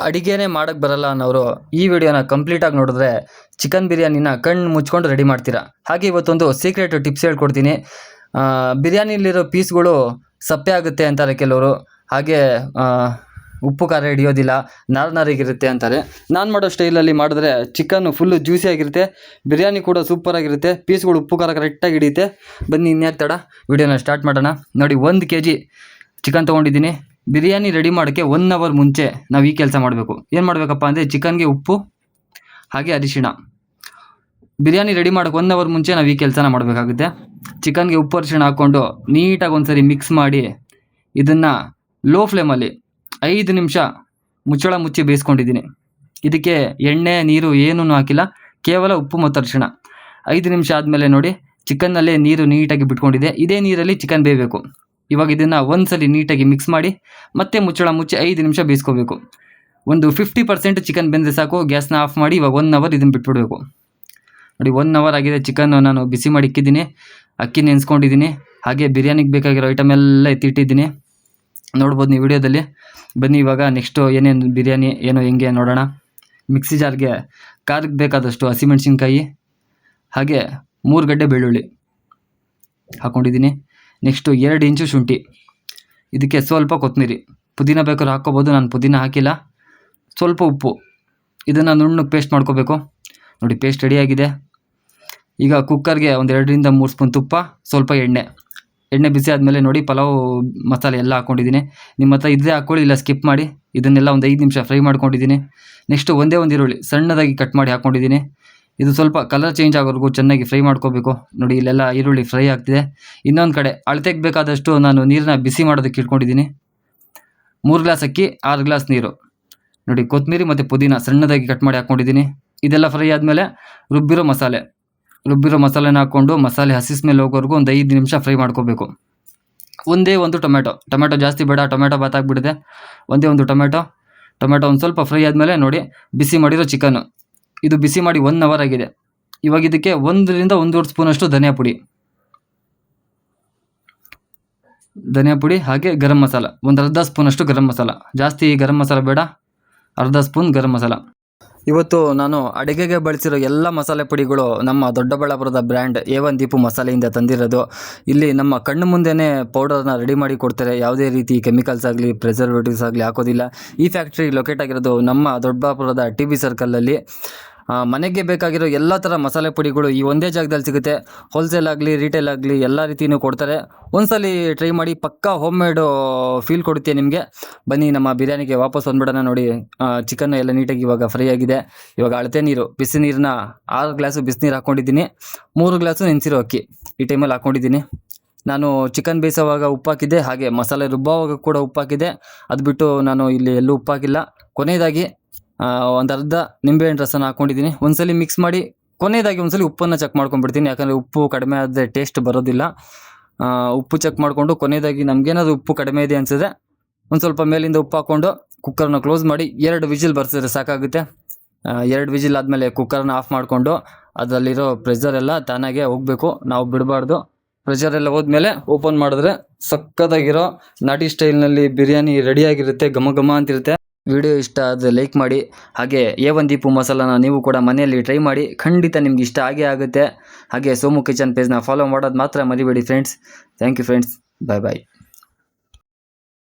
ಅಡಿಗೆನೇ ಮಾಡೋಕ್ಕೆ ಬರಲ್ಲ ಅನ್ನೋರು ಈ ವಿಡಿಯೋನ ಕಂಪ್ಲೀಟಾಗಿ ನೋಡಿದ್ರೆ ಚಿಕನ್ ಬಿರಿಯಾನಿನ ಕಣ್ಣು ಮುಚ್ಕೊಂಡು ರೆಡಿ ಮಾಡ್ತೀರಾ. ಹಾಗೆ ಇವತ್ತೊಂದು ಸೀಕ್ರೆಟ್ ಟಿಪ್ಸ್ ಹೇಳ್ಕೊಡ್ತೀನಿ. ಬಿರಿಯಾನಿಲಿರೋ ಪೀಸ್ಗಳು ಸಪ್ಪೆ ಆಗುತ್ತೆ ಅಂತಾರೆ ಕೆಲವರು, ಹಾಗೆ ಉಪ್ಪು ಖಾರ ಹಿಡಿಯೋದಿಲ್ಲ, ನಾರಿಗಿರುತ್ತೆ ಅಂತಾರೆ. ನಾನು ಮಾಡೋ ಸ್ಟೈಲಲ್ಲಿ ಮಾಡಿದ್ರೆ ಚಿಕನ್ನು ಫುಲ್ಲು ಜ್ಯೂಸಿಯಾಗಿರುತ್ತೆ, ಬಿರಿಯಾನಿ ಕೂಡ ಸೂಪರಾಗಿರುತ್ತೆ, ಪೀಸ್ಗಳು ಉಪ್ಪು ಖಾರ ಕರೆಕ್ಟಾಗಿ ಹಿಡಿಯುತ್ತೆ. ಬನ್ನಿ ಇನ್ಯಾಕೆ ತಡ, ವಿಡಿಯೋನ ಸ್ಟಾರ್ಟ್ ಮಾಡೋಣ. ನೋಡಿ, 1 kg ಚಿಕನ್ ತೊಗೊಂಡಿದ್ದೀನಿ. ಬಿರಿಯಾನಿ ರೆಡಿ ಮಾಡೋಕ್ಕೆ 1 hour ಮುಂಚೆ ನಾವು ಈ ಕೆಲಸ ಮಾಡಬೇಕು. ಏನು ಮಾಡಬೇಕಪ್ಪ ಅಂದರೆ ಚಿಕನ್ಗೆ ಉಪ್ಪು ಹಾಗೆ ಅರಿಶಿಣ. ಬಿರಿಯಾನಿ ರೆಡಿ ಮಾಡೋಕ್ಕೆ 1 hour ಮುಂಚೆ ನಾವು ಈ ಕೆಲಸನ ಮಾಡಬೇಕಾಗುತ್ತೆ. ಚಿಕನ್ಗೆ ಉಪ್ಪು ಅರಿಶಿಣ ಹಾಕ್ಕೊಂಡು ನೀಟಾಗಿ ಒಂದ್ಸರಿ ಮಿಕ್ಸ್ ಮಾಡಿ ಇದನ್ನು ಲೋ ಫ್ಲೇಮಲ್ಲಿ 5 ನಿಮಿಷ ಮುಚ್ಚಳ ಮುಚ್ಚಿ ಬೇಯಿಸ್ಕೊಂಡಿದ್ದೀನಿ. ಇದಕ್ಕೆ ಎಣ್ಣೆ ನೀರು ಏನೂ ಹಾಕಿಲ್ಲ, ಕೇವಲ ಉಪ್ಪು ಮತ್ತು ಅರಿಶಿಣ. 5 ನಿಮಿಷ ಆದಮೇಲೆ ನೋಡಿ, ಚಿಕನ್ನಲ್ಲೇ ನೀರು ನೀಟಾಗಿ ಬಿಟ್ಕೊಂಡಿದೆ. ಇದೇ ನೀರಲ್ಲಿ ಚಿಕನ್ ಬೇಯಬೇಕು. ಇವಾಗ ಇದನ್ನು ಒಂದ್ಸಲಿ ನೀಟಾಗಿ ಮಿಕ್ಸ್ ಮಾಡಿ ಮತ್ತೆ ಮುಚ್ಚಳ ಮುಚ್ಚಿ 5 ನಿಮಿಷ ಬೇಯಿಸ್ಕೋಬೇಕು. ಒಂದು 50% ಚಿಕನ್ ಬೆಂದರೆ ಸಾಕು. ಗ್ಯಾಸ್ನ ಆಫ್ ಮಾಡಿ ಇವಾಗ 1 hour ಇದನ್ನು ಬಿಟ್ಬಿಡಬೇಕು. ನೋಡಿ, 1 hour ಆಗಿದೆ. ಚಿಕನ್ ನಾನು ಬಿಸಿ ಮಾಡಿ ಇಕ್ಕಿದ್ದೀನಿ, ಅಕ್ಕಿ ನೆನೆಸ್ಕೊಂಡಿದ್ದೀನಿ, ಹಾಗೆ ಬಿರಿಯಾನಿಗೆ ಬೇಕಾಗಿರೋ ಐಟಮ್ ಎಲ್ಲ ಎತ್ತಿಟ್ಟಿದ್ದೀನಿ, ನೋಡ್ಬೋದು ನೀವು ವಿಡಿಯೋದಲ್ಲಿ. ಬನ್ನಿ ಇವಾಗ ನೆಕ್ಸ್ಟು ಏನೇನು ಬಿರಿಯಾನಿ ಏನೋ ಹೆಂಗೆ ನೋಡೋಣ. ಮಿಕ್ಸಿ ಜಾರ್ಗೆ ಖಾರಕ್ಕೆ ಬೇಕಾದಷ್ಟು ಹಸಿಮೆಣ್ಸಿನ್ಕಾಯಿ ಹಾಗೆ 3 ಗಡ್ಡೆ ಬೆಳ್ಳುಳ್ಳಿ ಹಾಕ್ಕೊಂಡಿದ್ದೀನಿ. ನೆಕ್ಸ್ಟು 2 ಇಂಚು ಶುಂಠಿ, ಇದಕ್ಕೆ ಸ್ವಲ್ಪ ಕೊತ್ತಂಬರಿ, ಪುದೀನ ಬೇಕಾದ್ರೂ ಹಾಕ್ಕೋಬೋದು, ನಾನು ಪುದೀನ ಹಾಕಿಲ್ಲ. ಸ್ವಲ್ಪ ಉಪ್ಪು, ಇದನ್ನು ನುಣ್ಣಗೆ ಪೇಸ್ಟ್ ಮಾಡ್ಕೋಬೇಕು. ನೋಡಿ, ಪೇಸ್ಟ್ ರೆಡಿಯಾಗಿದೆ. ಈಗ ಕುಕ್ಕರ್ಗೆ ಒಂದು 2 ರಿಂದ 3 ಸ್ಪೂನ್ ತುಪ್ಪ, ಸ್ವಲ್ಪ ಎಣ್ಣೆ ಬಿಸಿ ಆದಮೇಲೆ ನೋಡಿ ಪಲಾವ್ ಮಸಾಲೆ ಎಲ್ಲ ಹಾಕ್ಕೊಂಡಿದ್ದೀನಿ. ನಿಮ್ಮ ಹತ್ರ ಇದ್ದರೆ ಹಾಕ್ಕೊಳ್ಳಿ, ಇಲ್ಲ ಸ್ಕಿಪ್ ಮಾಡಿ. ಇದನ್ನೆಲ್ಲ ಒಂದು 5 ನಿಮಿಷ ಫ್ರೈ ಮಾಡ್ಕೊಂಡಿದ್ದೀನಿ. ನೆಕ್ಸ್ಟು ಒಂದೇ ಒಂದು ಈರುಳ್ಳಿ ಸಣ್ಣದಾಗಿ ಕಟ್ ಮಾಡಿ ಹಾಕ್ಕೊಂಡಿದ್ದೀನಿ. ಇದು ಸ್ವಲ್ಪ ಕಲರ್ ಚೇಂಜ್ ಆಗೋವರೆಗೂ ಚೆನ್ನಾಗಿ ಫ್ರೈ ಮಾಡ್ಕೋಬೇಕು. ನೋಡಿ, ಇಲ್ಲೆಲ್ಲ ಈರುಳ್ಳಿ ಫ್ರೈ ಆಗ್ತಿದೆ. ಇನ್ನೊಂದು ಕಡೆ ಅಳತೆಗೆ ಬೇಕಾದಷ್ಟು ನಾನು ನೀರನ್ನ ಬಿಸಿ ಮಾಡೋದಕ್ಕೆ ಇಟ್ಕೊಂಡಿದ್ದೀನಿ. 3 ಗ್ಲಾಸ್ ಅಕ್ಕಿ, 6 ಗ್ಲಾಸ್ ನೀರು. ನೋಡಿ, ಕೊತ್ತಂಬರಿ ಮತ್ತು ಪುದೀನ ಸಣ್ಣದಾಗಿ ಕಟ್ ಮಾಡಿ ಹಾಕ್ಕೊಂಡಿದ್ದೀನಿ. ಇದೆಲ್ಲ ಫ್ರೈ ಆದಮೇಲೆ ರುಬ್ಬಿರೋ ಮಸಾಲೆನ ಹಾಕ್ಕೊಂಡು ಮಸಾಲೆ ಹಸಿ ಸ್ಮೆಲ್ ಹೋಗೋವರೆಗೂ ಒಂದು 5 ನಿಮಿಷ ಫ್ರೈ ಮಾಡ್ಕೋಬೇಕು. ಒಂದೇ ಒಂದು ಟೊಮೆಟೊ ಜಾಸ್ತಿ ಬೇಡ, ಟೊಮೆಟೊ ಬಾತ್ ಆಗಿಬಿಟ್ಟಿದೆ. ಒಂದೇ ಒಂದು ಟೊಮೆಟೊ ಒಂದು ಸ್ವಲ್ಪ ಫ್ರೈ ಆದಮೇಲೆ ನೋಡಿ ಬಿಸಿ ಮಾಡಿರೋ ಚಿಕನ್ನು. ಇದು ಬಿಸಿ ಮಾಡಿ 1 hour ಆಗಿದೆ. ಇವಾಗ ಇದಕ್ಕೆ 1 ರಿಂದ 1.5 ಸ್ಪೂನಷ್ಟು ಧನಿಯಾ ಪುಡಿ ಹಾಗೆ ಗರಂ ಮಸಾಲ, ಒಂದು ಅರ್ಧ ಸ್ಪೂನಷ್ಟು ಗರಂ ಮಸಾಲ. ಜಾಸ್ತಿ ಗರಂ ಮಸಾಲ ಬೇಡ, ಅರ್ಧ ಸ್ಪೂನ್ ಗರಂ ಮಸಾಲ. ಇವತ್ತು ನಾನು ಅಡುಗೆಗೆ ಬಳಸಿರೋ ಎಲ್ಲ ಮಸಾಲೆ ಪುಡಿಗಳು ನಮ್ಮ ದೊಡ್ಡಬಳ್ಳಾಪುರದ ಬ್ರ್ಯಾಂಡ್ A1 ದೀಪು ಮಸಾಲೆಯಿಂದ ತಂದಿರೋದು. ಇಲ್ಲಿ ನಮ್ಮ ಕಣ್ಣು ಮುಂದೆನೇ ಪೌಡರ್ನ ರೆಡಿ ಮಾಡಿ ಕೊಡ್ತಾರೆ. ಯಾವುದೇ ರೀತಿ ಕೆಮಿಕಲ್ಸ್ ಆಗಲಿ ಪ್ರಿಸರ್ವೇಟಿವ್ಸ್ ಆಗಲಿ ಹಾಕೋದಿಲ್ಲ. ಈ ಫ್ಯಾಕ್ಟ್ರಿ ಲೊಕೇಟ್ ಆಗಿರೋದು ನಮ್ಮ ದೊಡ್ಡಬಳ್ಳಾಪುರದ TB ಸರ್ಕಲಲ್ಲಿ. ಮನೆಗೆ ಬೇಕಾಗಿರೋ ಎಲ್ಲ ಥರ ಮಸಾಲೆ ಪುಡಿಗಳು ಈ ಒಂದೇ ಜಾಗದಲ್ಲಿ ಸಿಗುತ್ತೆ. ಹೋಲ್ಸೇಲ್ ಆಗಲಿ ರಿಟೇಲ್ ಆಗಲಿ ಎಲ್ಲ ರೀತಿಯೂ ಕೊಡ್ತಾರೆ. ಒಂದ್ಸಲಿ ಟ್ರೈ ಮಾಡಿ, ಪಕ್ಕಾ ಹೋಮ್ ಮೇಡು ಫೀಲ್ ಕೊಡುತ್ತೆ ನಿಮಗೆ. ಬನ್ನಿ ನಮ್ಮ ಬಿರಿಯಾನಿಗೆ ವಾಪಸ್ ಬಂದ್ಬಿಡೋಣ. ನೋಡಿ, ಚಿಕನ್ ಎಲ್ಲ ನೀಟಾಗಿ ಇವಾಗ ಫ್ರೈ ಆಗಿದೆ. ಇವಾಗ ಅಳತೆ ನೀರು, ಬಿಸಿ ನೀರನ್ನ 6 ಗ್ಲಾಸು ಬಿಸಿನೀರು ಹಾಕ್ಕೊಂಡಿದ್ದೀನಿ. 3 ಗ್ಲಾಸು ನೆನೆಸಿರೋ ಅಕ್ಕಿ ಈ ಟೈಮಲ್ಲಿ ಹಾಕ್ಕೊಂಡಿದ್ದೀನಿ. ನಾನು ಚಿಕನ್ ಬೇಯಿಸೋವಾಗ ಉಪ್ಪು ಹಾಕಿದ್ದೆ, ಹಾಗೆ ಮಸಾಲೆ ರುಬ್ಬೋವಾಗ ಕೂಡ ಉಪ್ಪು ಹಾಕಿದ್ದೆ. ಅದು ಬಿಟ್ಟು ನಾನು ಇಲ್ಲಿ ಎಲ್ಲೂ ಉಪ್ಪು ಹಾಕಿಲ್ಲ. ಕೊನೆಯದಾಗಿ ಒಂದು ಅರ್ಧ ನಿಂಬೆಹಣ್ಣು ರಸನ ಹಾಕ್ಕೊಂಡಿದ್ದೀನಿ. ಒಂದ್ಸಲಿ ಮಿಕ್ಸ್ ಮಾಡಿ ಕೊನೆಯದಾಗಿ ಒಂದ್ಸಲಿ ಉಪ್ಪನ್ನು ಚೆಕ್ ಮಾಡ್ಕೊಂಡ್ಬಿಡ್ತೀನಿ, ಯಾಕಂದರೆ ಉಪ್ಪು ಕಡಿಮೆ ಆದರೆ ಟೇಸ್ಟ್ ಬರೋದಿಲ್ಲ. ಉಪ್ಪು ಚೆಕ್ ಮಾಡಿಕೊಂಡು ಕೊನೆಯದಾಗಿ ನಮಗೇನಾದ್ರು ಉಪ್ಪು ಕಡಿಮೆ ಇದೆ ಅನಿಸಿದ್ರೆ ಒಂದು ಸ್ವಲ್ಪ ಮೇಲಿಂದ ಉಪ್ಪು ಹಾಕ್ಕೊಂಡು ಕುಕ್ಕರ್ನ ಕ್ಲೋಸ್ ಮಾಡಿ 2 ವಿಜಿಲ್ ಬರ್ಸಿದ್ರೆ ಸಾಕಾಗುತ್ತೆ. 2 ವಿಜಿಲ್ ಆದಮೇಲೆ ಕುಕ್ಕರ್ನ ಆಫ್ ಮಾಡಿಕೊಂಡು ಅದರಲ್ಲಿರೋ ಪ್ರೆಷರ್ ಎಲ್ಲ ತಾನಾಗೆ ಹೋಗಬೇಕು, ನಾವು ಬಿಡಬಾರ್ದು. ಪ್ರೆಷರ್ ಎಲ್ಲ ಹೋದ್ಮೇಲೆ ಓಪನ್ ಮಾಡಿದ್ರೆ ಸಕ್ಕತ್ತಾಗಿರೋ ನಾಟಿ ಸ್ಟೈಲ್ನಲ್ಲಿ ಬಿರಿಯಾನಿ ರೆಡಿಯಾಗಿರುತ್ತೆ, ಘಮ ಘಮ ಅಂತಿರುತ್ತೆ. ವಿಡಿಯೋ ಇಷ್ಟ ಆದರೆ ಲೈಕ್ ಮಾಡಿ, ಹಾಗೆ A1 ದೀಪು ಮಸಾಲಾನ ನೀವು ಕೂಡ ಮನೆಯಲ್ಲಿ ಟ್ರೈ ಮಾಡಿ, ಖಂಡಿತ ನಿಮ್ಗೆ ಇಷ್ಟ ಆಗೇ ಆಗುತ್ತೆ. ಹಾಗೆ ಸೋಮು ಕಿಚನ್ ಪೇಜ್ನ ಫಾಲೋ ಮಾಡೋದು ಮಾತ್ರ ಮರಿಬೇಡಿ friends. Thank you friends, bye.